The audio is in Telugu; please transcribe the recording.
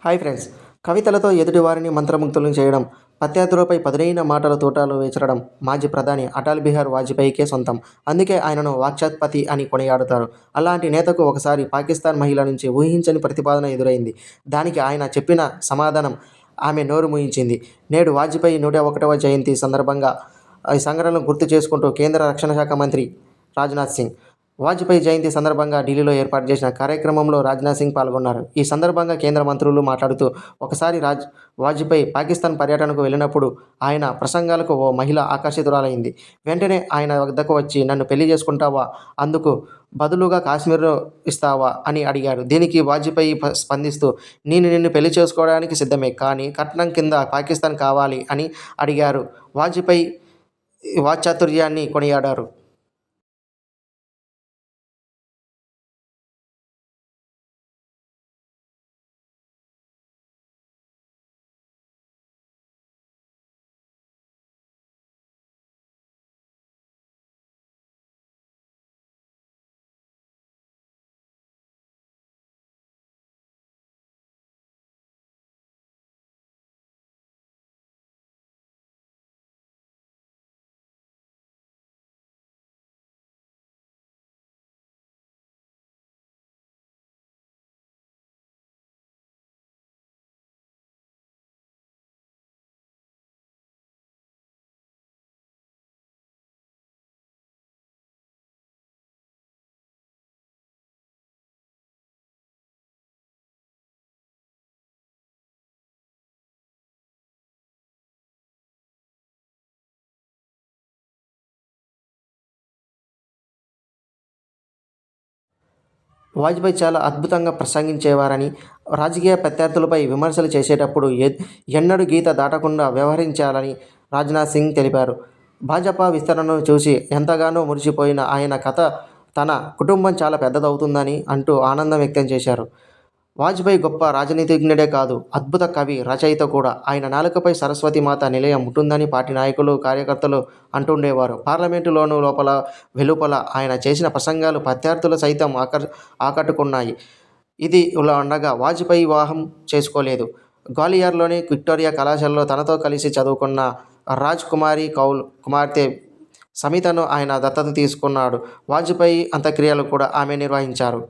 Hi friends. కవితలతో ఎదుటివారిని మంత్రముగ్ధులను చేయడం, ప్రత్యర్థులపై పదునైన మాటల తూటాలు విసరడం మాజీ ప్రధాని అటల్ బిహారీ వాజ్పేయికే సొంతం. అందుకే ఆయనను వాక్చాతుర్పతి అని కొనియాడతారు. అలాంటి నేతకు ఒకసారి పాకిస్తాన్ మహిళ నుంచి ఊహించని ప్రతిపాదన ఎదురైంది. దానికి ఆయన చెప్పిన సమాధానం ఆమె నోరు మూయించింది. నేడు వాజ్పేయి 101వ జయంతి సందర్భంగా ఈ సంఘటనలను గుర్తు చేసుకుంటూ కేంద్ర రక్షణ శాఖ మంత్రి రాజ్నాథ్ సింగ్ వాజ్పేయి జయంతి సందర్భంగా ఢిల్లీలో ఏర్పాటు చేసిన కార్యక్రమంలో రాజ్నాథ్ సింగ్ పాల్గొన్నారు. ఈ సందర్భంగా కేంద్ర మంత్రులు మాట్లాడుతూ, ఒకసారి వాజ్పేయి పాకిస్తాన్ పర్యటనకు వెళ్ళినప్పుడు ఆయన ప్రసంగాలకు ఓ మహిళ ఆకర్షితురాలైంది. వెంటనే ఆయన వద్దకు వచ్చి, నన్ను పెళ్లి చేసుకుంటావా? అందుకు బదులుగా కాశ్మీర్ను ఇస్తావా అని అడిగారు. దీనికి వాజ్పేయి స్పందిస్తూ, నేను నిన్ను పెళ్లి చేసుకోవడానికి సిద్ధమే, కానీ కట్నం కింద పాకిస్తాన్ కావాలి అని అడిగారు. వాజ్పేయి వాక్చాతుర్యాన్ని కొనియాడారు. వాజ్పేయి చాలా అద్భుతంగా ప్రసంగించేవారని, రాజకీయ ప్రత్యర్థులపై విమర్శలు చేసేటప్పుడు ఎన్నడూ గీత దాటకుండా వ్యవహరించారని రాజ్నాథ్ సింగ్ తెలిపారు. భాజపా విస్తరణను చూసి ఎంతగానో మురిసిపోయిన ఆయన తన కుటుంబం చాలా పెద్దదవుతుందని అంటూ ఆనందం వ్యక్తం చేశారు. వాజ్పేయి గొప్ప రాజనీతిజ్ఞుడే కాదు, అద్భుత కవి, రచయిత కూడా. ఆయన నాలుకపై సరస్వతీమాత నిలయం ఉంటుందని పార్టీ నాయకులు, కార్యకర్తలు అంటుండేవారు. పార్లమెంటులోనూ వెలుపల ఆయన చేసిన ప్రసంగాలు ప్రత్యర్థులు సైతం ఆకట్టుకున్నాయి. ఇది ఇలా ఉండగా వాజ్పేయి వివాహం చేసుకోలేదు. గ్వాలియర్లోని విక్టోరియా కళాశాలలో తనతో కలిసి చదువుకున్న రాజ్ కుమారి కౌల్ కుమార్తె సమితను ఆయన దత్తత తీసుకున్నాడు. వాజ్పేయి అంత్యక్రియలు కూడా ఆమె నిర్వహించారు.